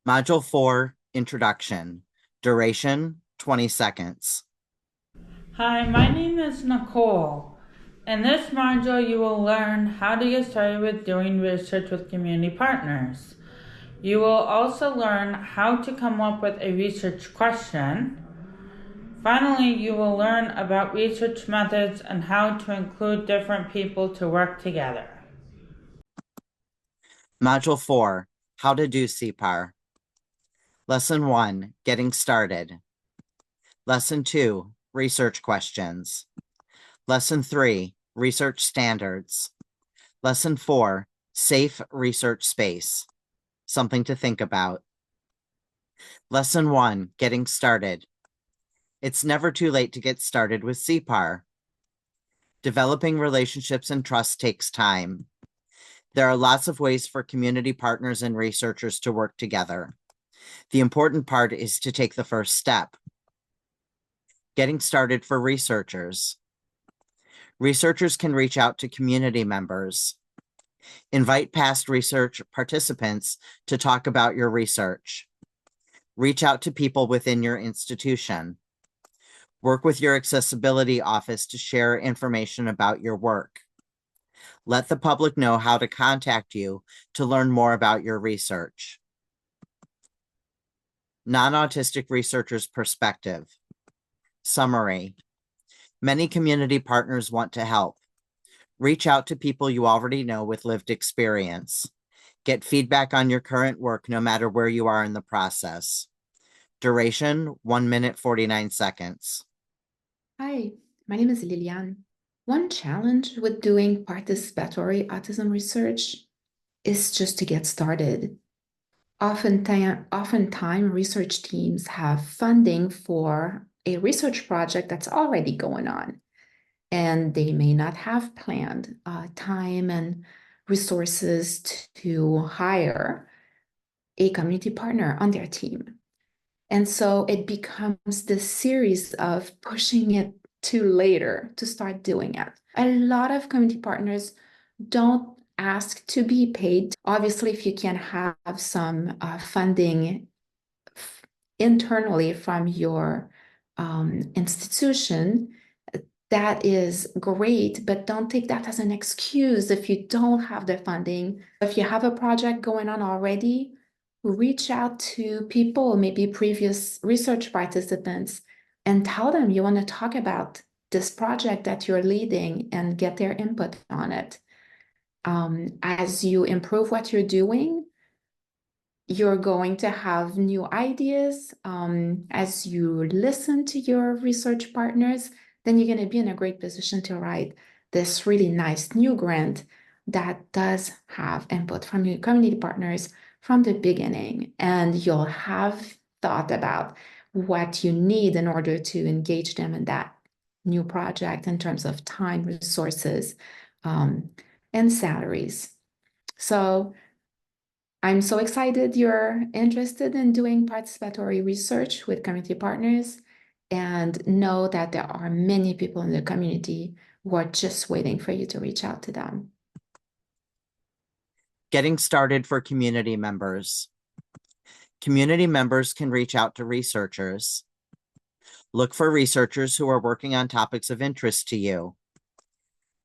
Module 4, Introduction. Duration, 20 seconds. Hi, my name is Nicole. In this module, you will learn how to get started with doing research with community partners. You will also learn how to come up with a research question. Finally, you will learn about research methods and how to include different people to work together. Module 4, How to do CPAR. Lesson 1, Getting Started. Lesson 2, Research Questions. Lesson 3, Research Standards. Lesson 4, Safe Research Space. Something to think about. Lesson 1, Getting Started. It's never too late to get started with CPAR. Developing relationships and trust takes time. There are lots of ways for community partners and researchers to work together. The important part is to take the first step. Getting started for researchers. Researchers can reach out to community members. Invite past research participants to talk about your research. Reach out to people within your institution. Work with your accessibility office to share information about your work. Let the public know how to contact you to learn more about your research. Non-autistic researchers' perspective. Summary. Many community partners want to help. Reach out to people you already know with lived experience. Get feedback on your current work no matter where you are in the process. Duration, 1 minute, 49 seconds. Hi, my name is Lilian. One challenge with doing participatory autism research is just to get started. Oftentimes, research teams have funding for a research project that's already going on, and they may not have planned time and resources to hire a community partner on their team. And so it becomes this series of pushing it to later to start doing it. A lot of community partners don't ask to be paid. Obviously, if you can have some funding internally from your institution, that is great, but don't take that as an excuse if you don't have the funding. If you have a project going on already, reach out to people, maybe previous research participants, and tell them you want to talk about this project that you're leading and get their input on it. As you improve what you're doing, you're going to have new ideas. As you listen to your research partners, then you're going to be in a great position to write this really nice new grant that does have input from your community partners from the beginning. And you'll have thought about what you need in order to engage them in that new project in terms of time, resources, and salaries. So I'm so excited you're interested in doing participatory research with community partners, and know that there are many people in the community who are just waiting for you to reach out to them. Getting started for community members. Community members can reach out to researchers. Look for researchers who are working on topics of interest to you.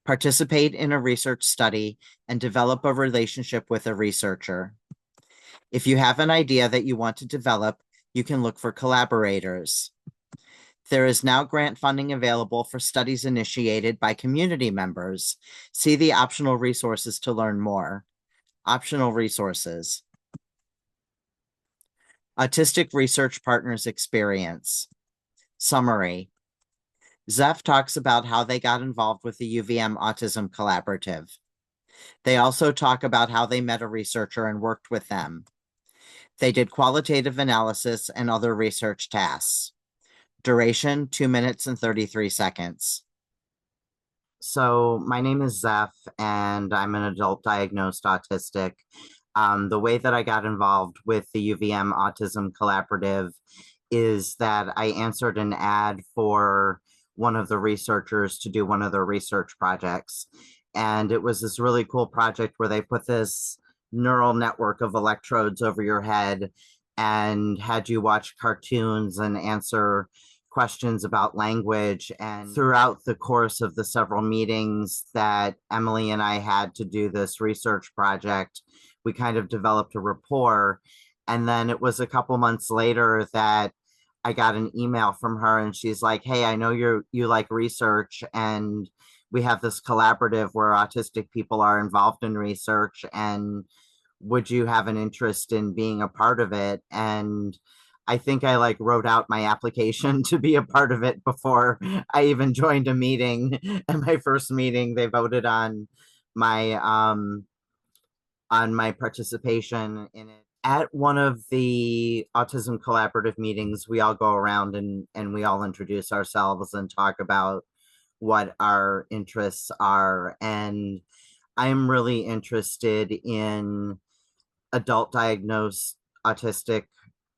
Participate in a research study and develop a relationship with a researcher. If you have an idea that you want to develop, you can look for collaborators. There is now grant funding available for studies initiated by community members. See the optional resources to learn more. Optional resources. Autistic Research Partners Experience. Summary. Zeph talks about how they got involved with the UVM Autism Collaborative. They also talk about how they met a researcher and worked with them. They did qualitative analysis and other research tasks. Duration, 2 minutes and 33 seconds. So my name is Zeph, and I'm an adult diagnosed autistic. The way that I got involved with the UVM Autism Collaborative is that I answered an ad for one of the researchers to do one of their research projects. And it was this really cool project where they put this neural network of electrodes over your head, and had you watch cartoons and answer questions about language. And throughout the course of the several meetings that Emily and I had to do this research project, we kind of developed a rapport. And then it was a couple months later that I got an email from her, and she's like, "Hey, I know you like research, and we have this collaborative where autistic people are involved in research, and would you have an interest in being a part of it?" And I think I like wrote out my application to be a part of it before I even joined a meeting. At my first meeting, they voted my on my participation in it. At one of the Autism Collaborative meetings, we all go around and we all introduce ourselves and talk about what our interests are. And I'm really interested in adult diagnosed autistic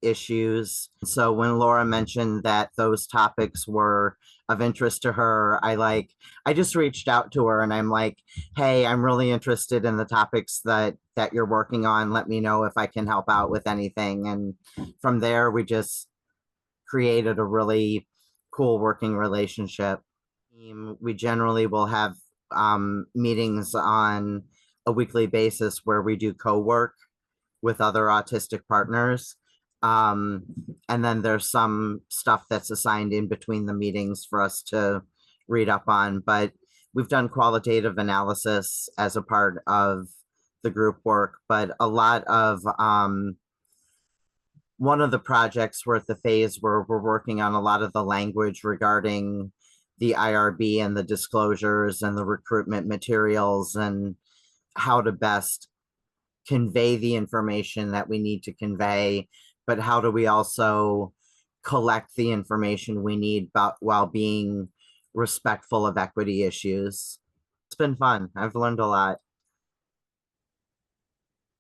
issues. So when Laura mentioned that those topics were of interest to her, I just reached out to her and I'm like, "Hey, I'm really interested in the topics that you're working on. Let me know if I can help out with anything." And from there we just created a really cool working relationship. We generally will have meetings on a weekly basis where we do co-work with other autistic partners. Um, and then there's some stuff that's assigned in between the meetings for us to read up on. But we've done qualitative analysis as a part of the group work. But a lot of one of the projects, we're at the phase where we're working on a lot of the language regarding the IRB and the disclosures and the recruitment materials and how to best convey the information that we need to convey, but how do we also collect the information we need about while being respectful of equity issues. It's been fun. I've learned a lot.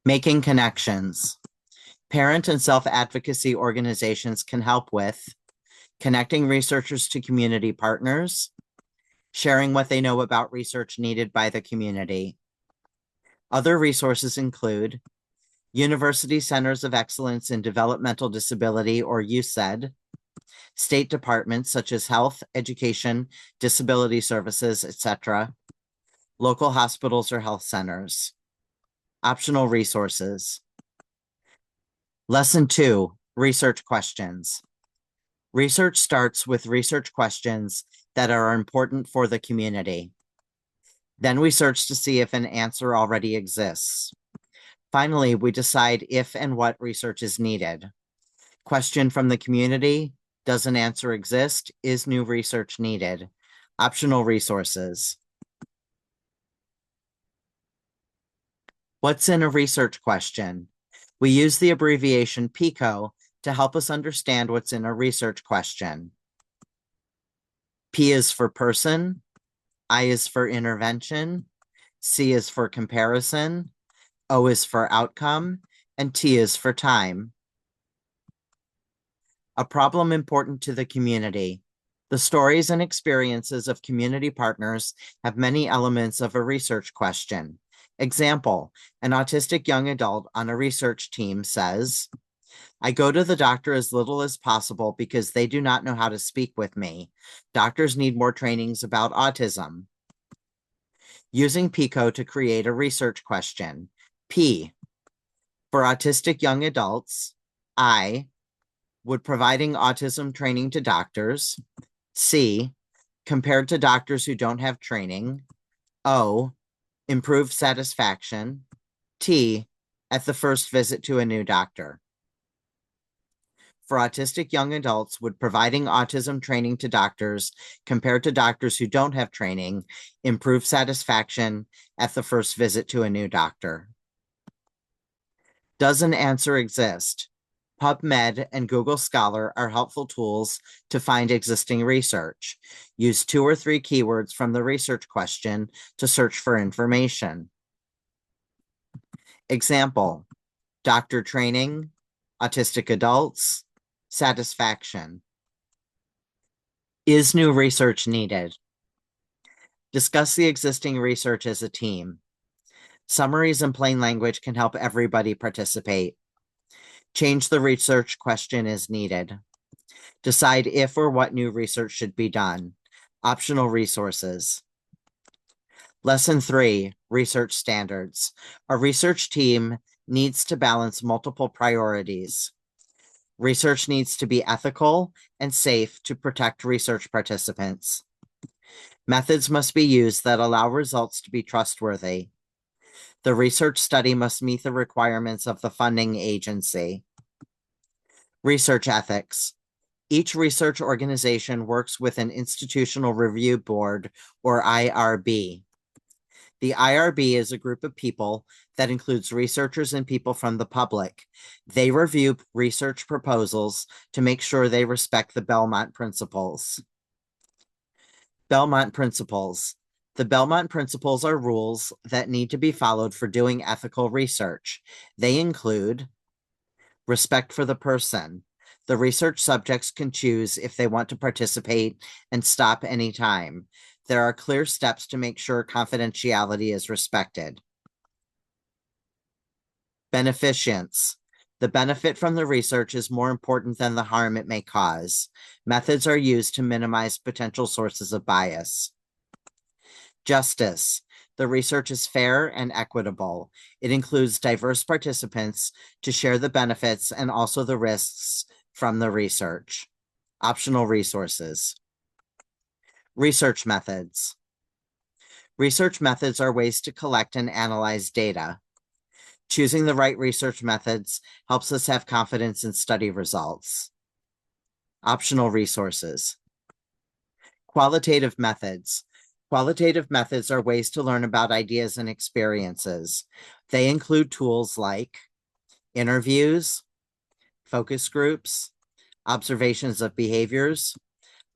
Making connections. Parent and self-advocacy organizations can help with connecting researchers to community partners, sharing what they know about research needed by the community. Other resources include University Centers of Excellence in Developmental Disability, or UCED, state departments such as health, education, disability services, etc., local hospitals or health centers. Optional resources. Lesson 2, research questions. Research starts with research questions that are important for the community. Then we search to see if an answer already exists. Finally, we decide if and what research is needed. Question from the community: does an answer exist? Is new research needed? Optional resources. What's in a research question? We use the abbreviation PICO to help us understand what's in a research question. P is for person, I is for intervention, C is for comparison, O is for outcome, and T is for time. A problem important to the community. The stories and experiences of community partners have many elements of a research question. Example, an autistic young adult on a research team says, "I go to the doctor as little as possible because they do not know how to speak with me. Doctors need more trainings about autism." Using PICO to create a research question. P, for autistic young adults. I, would providing autism training to doctors. C, compared to doctors who don't have training. O, improve satisfaction. T, at the first visit to a new doctor. For autistic young adults, would providing autism training to doctors compared to doctors who don't have training improve satisfaction at the first visit to a new doctor? Does an answer exist? PubMed and Google Scholar are helpful tools to find existing research. Use 2 or 3 keywords from the research question to search for information. Example, doctor training, autistic adults, satisfaction. Is new research needed? Discuss the existing research as a team. Summaries in plain language can help everybody participate. Change the research question as needed. Decide if or what new research should be done. Optional resources. Lesson 3, research standards. A research team needs to balance multiple priorities. Research needs to be ethical and safe to protect research participants. Methods must be used that allow results to be trustworthy. The research study must meet the requirements of the funding agency. Research ethics. Each research organization works with an institutional review board, or IRB. The IRB is a group of people that includes researchers and people from the public. They review research proposals to make sure they respect the Belmont Principles. Belmont Principles. The Belmont Principles are rules that need to be followed for doing ethical research. They include respect for the person. The research subjects can choose if they want to participate and stop anytime. There are clear steps to make sure confidentiality is respected. Beneficence. The benefit from the research is more important than the harm it may cause. Methods are used to minimize potential sources of bias. Justice. The research is fair and equitable. It includes diverse participants to share the benefits and also the risks from the research. Optional resources. Research methods. Research methods are ways to collect and analyze data. Choosing the right research methods helps us have confidence in study results. Optional resources. Qualitative methods. Qualitative methods are ways to learn about ideas and experiences. They include tools like interviews, focus groups, observations of behaviors,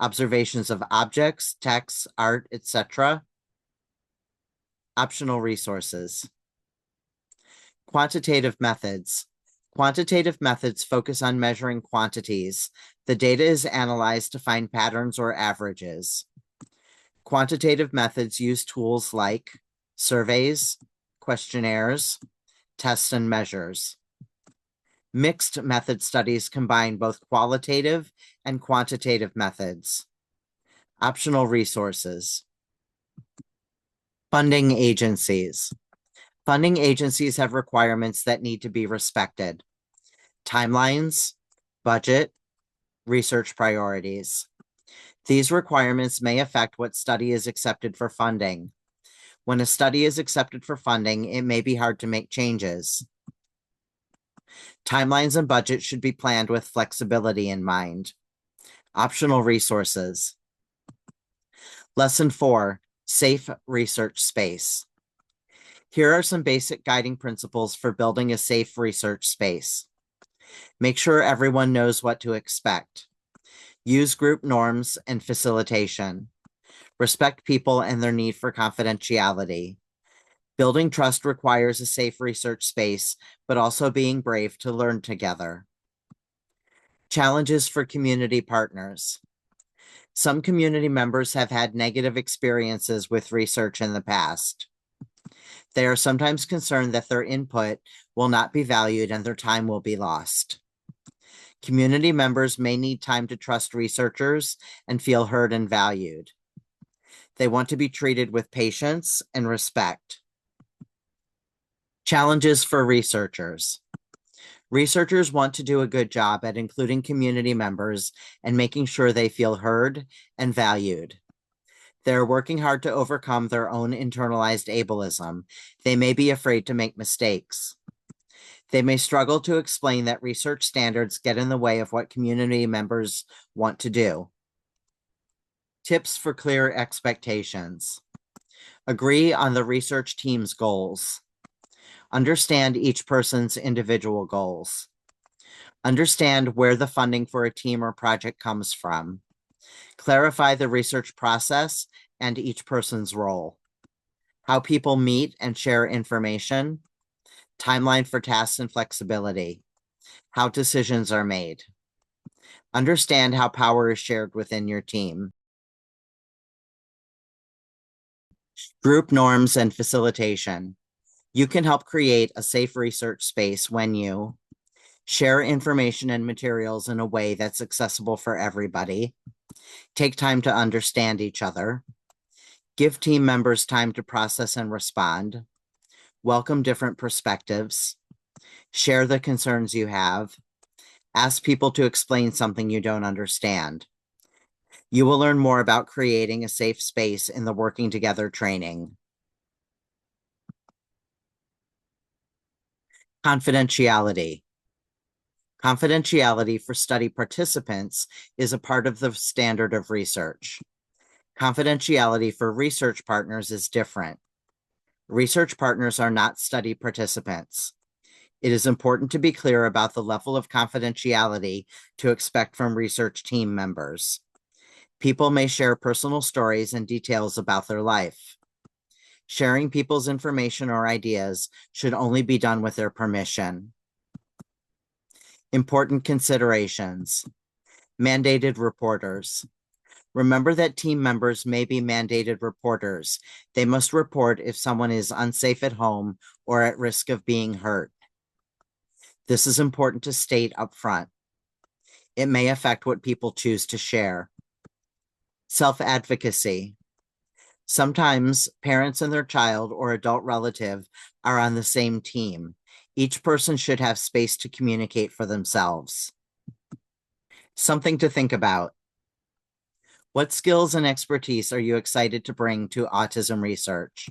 observations of objects, texts, art, etc. Optional resources. Quantitative methods. Quantitative methods focus on measuring quantities. The data is analyzed to find patterns or averages. Quantitative methods use tools like surveys, questionnaires, tests, and measures. Mixed method studies combine both qualitative and quantitative methods. Optional resources. Funding agencies. Funding agencies have requirements that need to be respected. Timelines, budget, research priorities. These requirements may affect what study is accepted for funding. When a study is accepted for funding, it may be hard to make changes. Timelines and budget should be planned with flexibility in mind. Optional resources. Lesson 4, safe research space. Here are some basic guiding principles for building a safe research space. Make sure everyone knows what to expect. Use group norms and facilitation. Respect people and their need for confidentiality. Building trust requires a safe research space, but also being brave to learn together. Challenges for community partners. Some community members have had negative experiences with research in the past. They are sometimes concerned that their input will not be valued and their time will be lost. Community members may need time to trust researchers and feel heard and valued. They want to be treated with patience and respect. Challenges for researchers. Researchers want to do a good job at including community members and making sure they feel heard and valued. They're working hard to overcome their own internalized ableism. They may be afraid to make mistakes. They may struggle to explain that research standards get in the way of what community members want to do. Tips for clear expectations. Agree on the research team's goals. Understand each person's individual goals. Understand where the funding for a team or project comes from. Clarify the research process and each person's role. How people meet and share information. Timeline for tasks and flexibility. How decisions are made. Understand how power is shared within your team. Group norms and facilitation. You can help create a safe research space when you Share information and materials in a way that's accessible for everybody. Take time to understand each other. Give team members time to process and respond. Welcome different perspectives. Share the concerns you have. Ask people to explain something you don't understand. You will learn more about creating a safe space in the Working Together training. Confidentiality. Confidentiality for study participants is a part of the standard of research. Confidentiality for research partners is different. Research partners are not study participants. It is important to be clear about the level of confidentiality to expect from research team members. People may share personal stories and details about their life. Sharing people's information or ideas should only be done with their permission. Important considerations. Mandated reporters. Remember that team members may be mandated reporters. They must report if someone is unsafe at home or at risk of being hurt. This is important to state up front. It may affect what people choose to share. Self-advocacy. Sometimes parents and their child or adult relative are on the same team. Each person should have space to communicate for themselves. Something to think about. What skills and expertise are you excited to bring to autism research?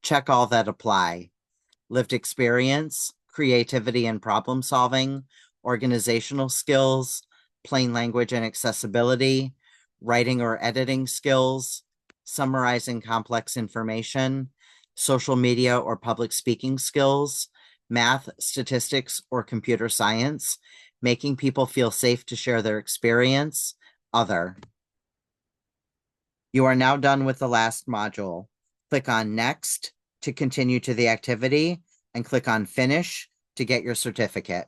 Check all that apply. Lived experience, creativity and problem solving, organizational skills, plain language and accessibility, writing or editing skills, summarizing complex information, social media or public speaking skills, math, statistics, or computer science, making people feel safe to share their experience, other. You are now done with the last module. Click on Next to continue to the activity and click on Finish to get your certificate.